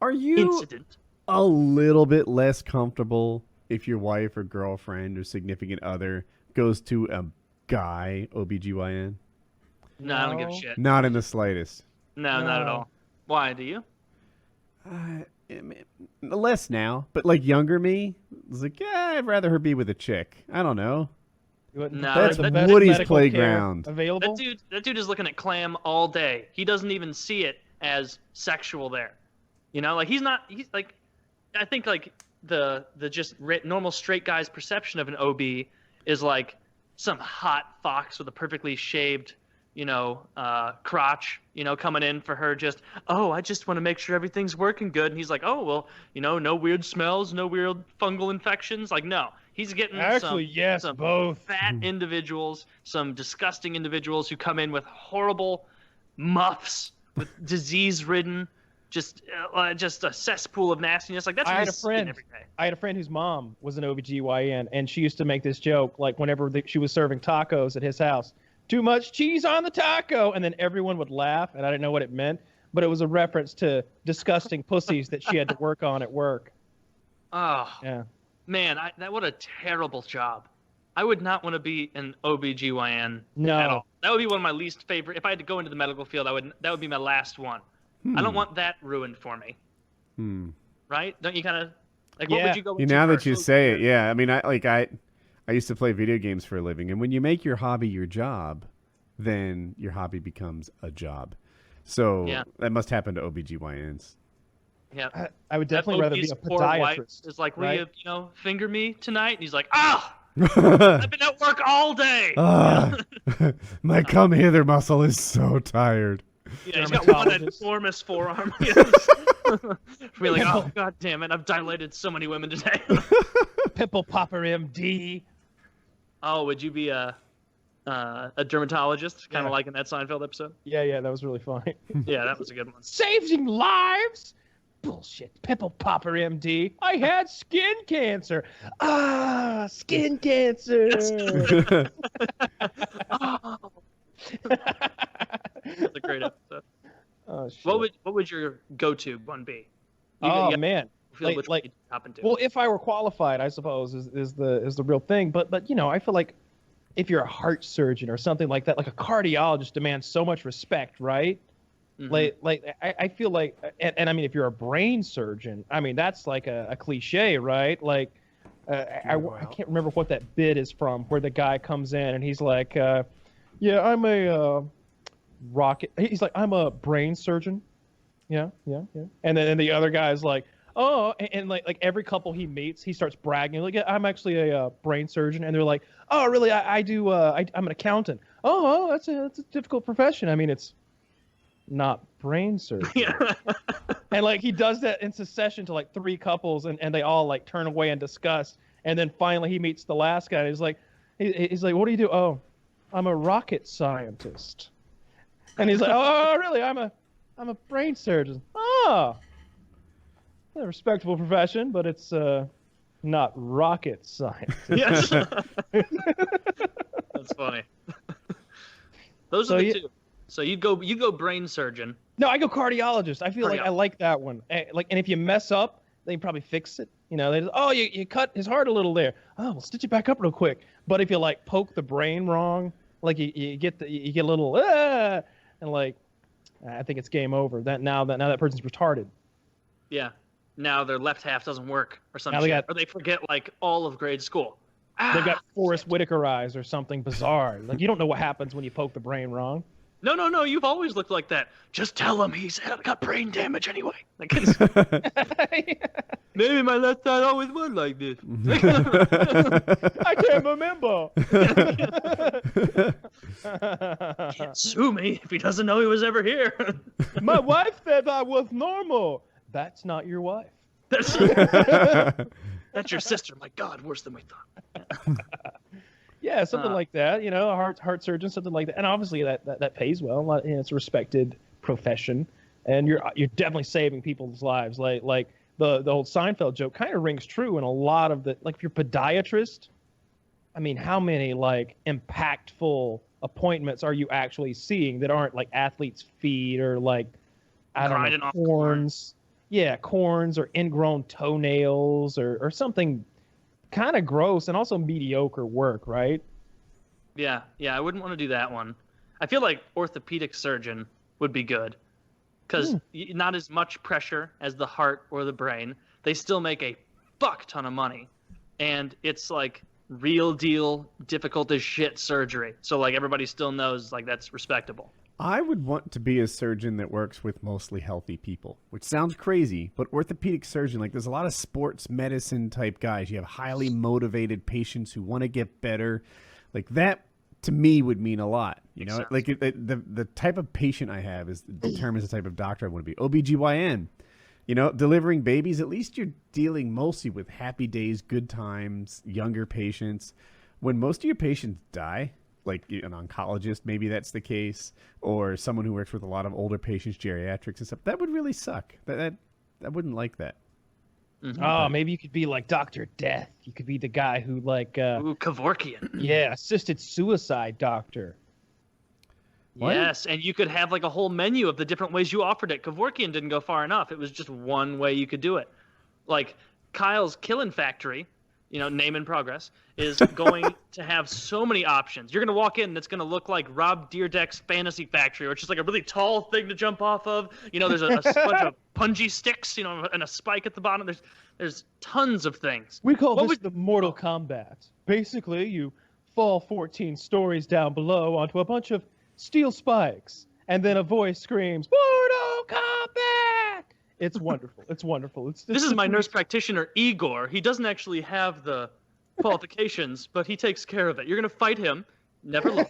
Are you incident. a little bit less comfortable if your wife or girlfriend or significant other goes to a guy OBGYN? No, I don't give a No, shit. Not in the slightest. No, not at no. all. Why do you? I mean, less now, but like younger me was like, yeah, I'd rather her be with a chick. I don't know. You wouldn't No, prefer That's the best Woody's medical care playground. available. That dude is looking at clam all day. He doesn't even see it as sexual there. You know, like he's not. He's like, I think like the just normal straight guy's perception of an OB is like some hot fox with a perfectly shaved, crotch, coming in for her. Just, oh, I just want to make sure everything's working good. And he's like, oh well, no weird smells, no weird fungal infections. Like, no, he's getting Actually, yes, some both. fat individuals, some disgusting individuals who come in with horrible muffs, with disease-ridden, just a cesspool of nastiness. Like that's I what had a he's seeing friend. every day. I had a friend whose mom was an OBGYN, and she used to make this joke, like whenever she was serving tacos at his house, too much cheese on the taco, and then everyone would laugh, and I didn't know what it meant, but it was a reference to disgusting pussies that she had to work on at work. Oh Yeah. man, what a terrible job. I would not want to be an OBGYN No. at all. That would be one of my least favorite. If I had to go into the medical field, that would be my last one. I don't want that ruined for me. Right? Don't you kind of like? What Yeah. would you go into Now that first? you say it, yeah. I mean, I used to play video games for a living, and when you make your hobby your job, then your hobby becomes a job. So Yeah. that must happen to OBGYNs. Yeah. I would That definitely rather be obese a poor wife podiatrist. is like, will right? you, finger me tonight? And he's like, I've been at work all day. My come hither muscle is so tired. Yeah, he's got one Dermatologist. enormous forearm. Be like, oh god damn it, I've dilated so many women today. Pimple popper MD. Oh, would you be a dermatologist, kind of Yeah. like in that Seinfeld episode? Yeah, that was really funny. Yeah, that was a good one. Saving lives? Bullshit. Pimple popper MD. I had skin cancer. Ah, skin cancer. Oh, that's a great episode. Oh, shit. What would your go-to one be? Oh, man. Feel Like- which like- one you'd hop into. Well, if I were qualified, I suppose is the real thing. But I feel like if you're a heart surgeon or something like that, like a cardiologist demands so much respect, right? Mhm. I feel like, and I mean, if you're a brain surgeon, I mean, that's like a cliche, right? Like, I can't remember what that bit is from, where the guy comes in and he's like, yeah, I'm a rocket. He's like, I'm a brain surgeon. Yeah. And then the other guy's like, oh, and like every couple he meets, he starts bragging, like, yeah, I'm actually a brain surgeon. And they're like, oh, really? I do. I'm an accountant. Oh, that's a difficult profession. I mean, it's not brain surgery. Yeah. And like he does that in succession to like three couples, and they all like turn away in disgust. And then finally he meets the last guy. And he's like, what do you do? Oh, I'm a rocket scientist. And he's like, oh, really? I'm a brain surgeon. Oh, a respectable profession, but it's not rocket science. Yes. That's funny. Those So are the you- two. So you go brain surgeon. No, I go cardiologist. I feel like I Cardiologist. like that one. And if you mess up, they can probably fix it. They just, oh, you cut his heart a little there. Oh, we'll stitch it back up real quick. But if you like poke the brain wrong, like you get a little and like, I think it's game over. Now that person's retarded. Yeah. Now their left half doesn't work or something. Now they got- Or they forget like all of grade school. They've got Ah, Forrest Whitaker eyes or something bizarre. Like you don't know what happens when you poke the brain wrong. No. You've always looked like that. Just tell him he's got brain damage anyway. Like, maybe my left side always was like this. I can't remember. Can't sue me if he doesn't know he was ever here. My wife said I was normal. That's not your wife. That's your sister. My God, worse than we thought. Yeah, something like that. A heart surgeon, something like that. And obviously that pays well. It's a respected profession, and you're definitely saving people's lives. Like the old Seinfeld joke kind of rings true in a lot of the, like, if you're a podiatrist, I mean, how many like impactful appointments are you actually seeing that aren't like athletes' feet or like, I don't Grinding know, off corn. horns? yeah, corns or ingrown toenails or something kind of gross and also mediocre work, right? Yeah, I wouldn't want to do that one. I feel like orthopedic surgeon would be good because not as much pressure as the heart or the brain. They still make a fuck ton of money, and it's like real deal, difficult as shit surgery. So like everybody still knows like that's respectable. I would want to be a surgeon that works with mostly healthy people, which sounds crazy, but orthopedic surgeon, like there's a lot of sports medicine type guys. You have highly motivated patients who want to get better. Like that to me would mean a lot. You know, like the type of patient I have determines the type of doctor I want to be. OBGYN, you know, delivering babies, at least you're dealing mostly with happy days, good times, younger patients. When most of your patients die, like an oncologist, maybe that's the case, or someone who works with a lot of older patients, geriatrics and stuff, that would really suck. That I wouldn't like that. Mm-hmm. Oh, maybe you could be like Dr. Death. You could be the guy who like Ooh, Kevorkian. yeah, assisted suicide doctor. What? Yes, and you could have like a whole menu of the different ways you offered it. Kevorkian didn't go far enough. It was just one way you could do it. Like Kyle's Killing Factory, you know, name in progress, is going to have so many options. You're going to walk in and it's going to look like Rob Dyrdek's Fantasy Factory, or it's just like a really tall thing to jump off of. You know, there's a bunch of punji sticks, you know, and a spike at the bottom. There's tons of things. We call this the Mortal Kombat. Basically, you fall 14 stories down below onto a bunch of steel spikes, and then a voice screams, "Mortal Kombat!" It's wonderful. It's wonderful. This is my nurse practitioner, Igor. He doesn't actually have the qualifications, but he takes care of it. You're going to fight him. Never lose.